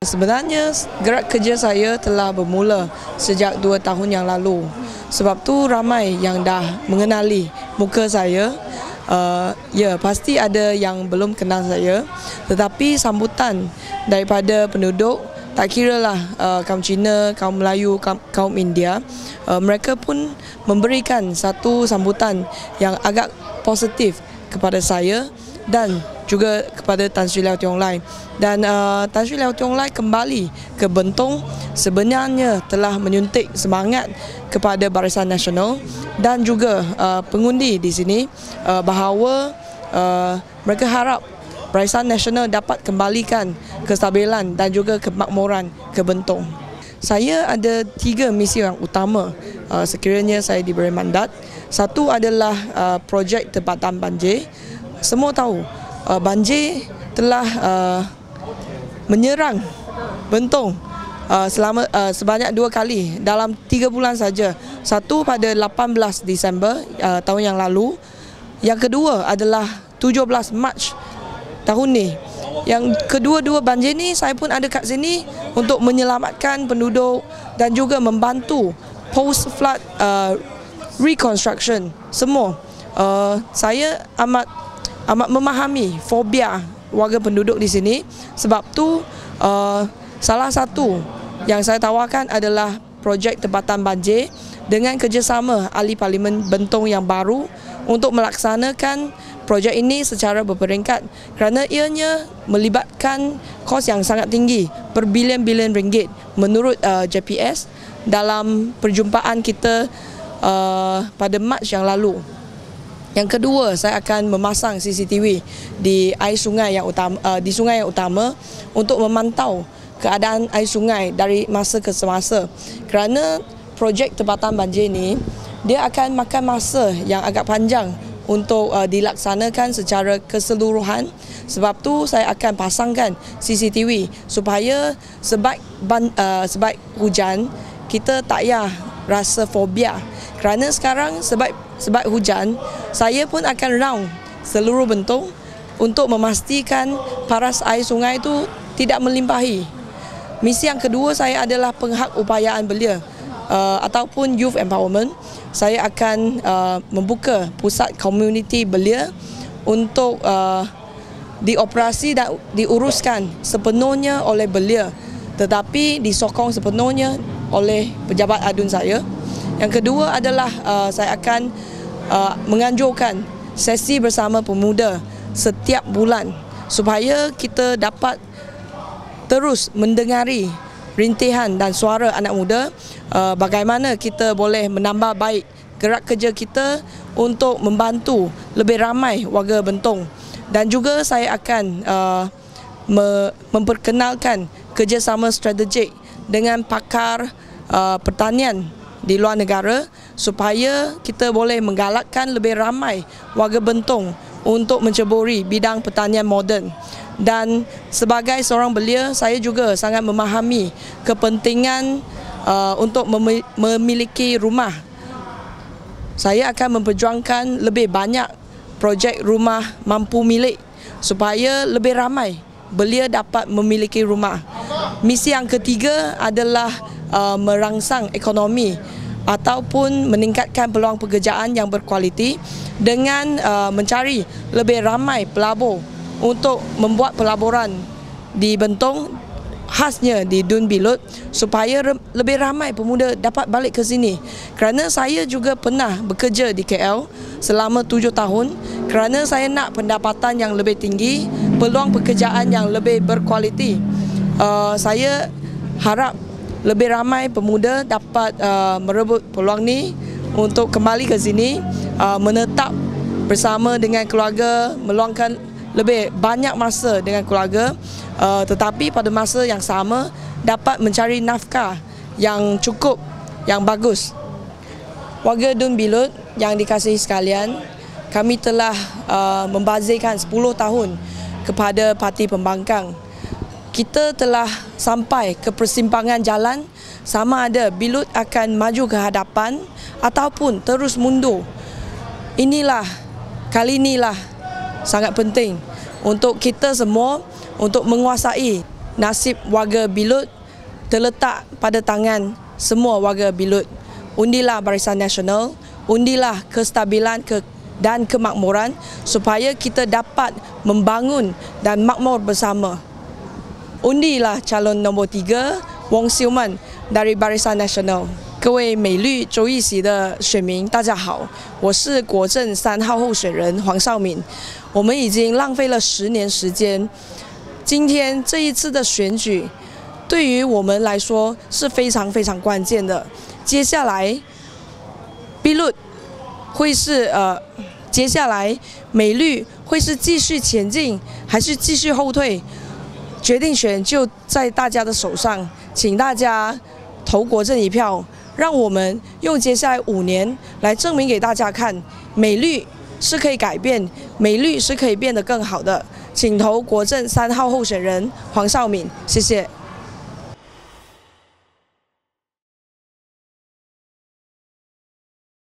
Sebenarnya gerak kerja saya telah bermula sejak 2 tahun yang lalu. Sebab tu ramai yang dah mengenali muka saya. Ya, pasti ada yang belum kenal saya. Tetapi sambutan daripada penduduk, tak kiralah kaum Cina, kaum Melayu, kaum India, mereka pun memberikan satu sambutan yang agak positif kepada saya dan juga kepada Tan Sri Lew Tiong Lai. Dan Tan Sri Lew Tiong Lai kembali ke Bentong sebenarnya telah menyuntik semangat kepada Barisan Nasional dan juga pengundi di sini bahawa mereka harap Barisan Nasional dapat kembalikan kestabilan dan juga kemakmuran ke Bentong. Saya ada 3 misi yang utama sekiranya saya diberi mandat. Satu adalah projek tempatan banjir. Semua tahu banjir telah menyerang Bentong sebanyak 2 kali dalam 3 bulan saja. Satu pada 18 Disember tahun yang lalu. Yang kedua adalah 17 Mac tahun ni. Yang kedua-dua banjir ni saya pun ada kat sini untuk menyelamatkan penduduk dan juga membantu post flood reconstruction semua. Saya amat memahami fobia warga penduduk di sini. Sebab tu salah satu yang saya tawarkan adalah projek tempatan banjir dengan kerjasama ahli Parlimen Bentong yang baru untuk melaksanakan projek ini secara berperingkat kerana ianya melibatkan kos yang sangat tinggi, berbilion-bilion ringgit menurut JPS dalam perjumpaan kita pada Mac yang lalu. Yang kedua, saya akan memasang CCTV di sungai yang utama untuk memantau keadaan air sungai dari masa ke semasa. Kerana projek tempatan banjir ini dia akan makan masa yang agak panjang untuk dilaksanakan secara keseluruhan. Sebab tu saya akan pasangkan CCTV supaya sebaik hujan kita tak payah rasa fobia. Kerana sekarang sebab hujan, saya pun akan round seluruh Bentong untuk memastikan paras air sungai itu tidak melimpahi. Misi yang kedua saya adalah penghakupayaan belia ataupun youth empowerment. Saya akan membuka pusat komuniti belia untuk dioperasi dan diuruskan sepenuhnya oleh belia, tetapi disokong sepenuhnya oleh pejabat adun saya. Yang kedua adalah saya akan menganjurkan sesi bersama pemuda setiap bulan supaya kita dapat terus mendengari rintihan dan suara anak muda, bagaimana kita boleh menambah baik gerak kerja kita untuk membantu lebih ramai warga Bentong. Dan juga saya akan memperkenalkan kerjasama strategik dengan pakar pertanian di luar negara supaya kita boleh menggalakkan lebih ramai warga Bentong untuk menceburi bidang pertanian moden. Dan sebagai seorang belia, saya juga sangat memahami kepentingan untuk memiliki rumah. Saya akan memperjuangkan lebih banyak projek rumah mampu milik supaya lebih ramai belia dapat memiliki rumah. Misi yang ketiga adalah merangsang ekonomi ataupun meningkatkan peluang pekerjaan yang berkualiti dengan mencari lebih ramai pelabur untuk membuat pelaburan di Bentong, khasnya di Dun Bilut, supaya lebih ramai pemuda dapat balik ke sini. Kerana saya juga pernah bekerja di KL selama 7 tahun, kerana saya nak pendapatan yang lebih tinggi, peluang pekerjaan yang lebih berkualiti. Saya harap lebih ramai pemuda dapat merebut peluang ni untuk kembali ke sini, menetap bersama dengan keluarga, meluangkan lebih banyak masa dengan keluarga, tetapi pada masa yang sama dapat mencari nafkah yang cukup, yang bagus. Warga Dun Bilut yang dikasihi sekalian, kami telah membazirkan 10 tahun kepada Parti Pembangkang. Kita telah sampai ke persimpangan jalan, sama ada Bilut akan maju ke hadapan ataupun terus mundur. Kali inilah sangat penting untuk kita semua untuk menguasai nasib warga Bilut terletak pada tangan semua warga Bilut. Undilah Barisan Nasional, undilah kestabilan dan kemakmuran supaya kita dapat membangun dan makmur bersama. Undilah calon nombor 3 Wong Xiuman dari Barisan Nasional。各位美绿州议席的选民，大家好，我是国政3号候选人黄少敏。我们已经浪费了10年时间，今天这一次的选举，对于我们来说是非常非常关键的。接下来 Bilut 会是接下来美绿会是继续前进，还是继续后退？决定权就在大家的手上，请大家投国政一票。让我们用接下来5年来证明给大家看，美绿是可以改变，美绿是可以变得更好的。请投国政3号候选人黄少敏，谢谢。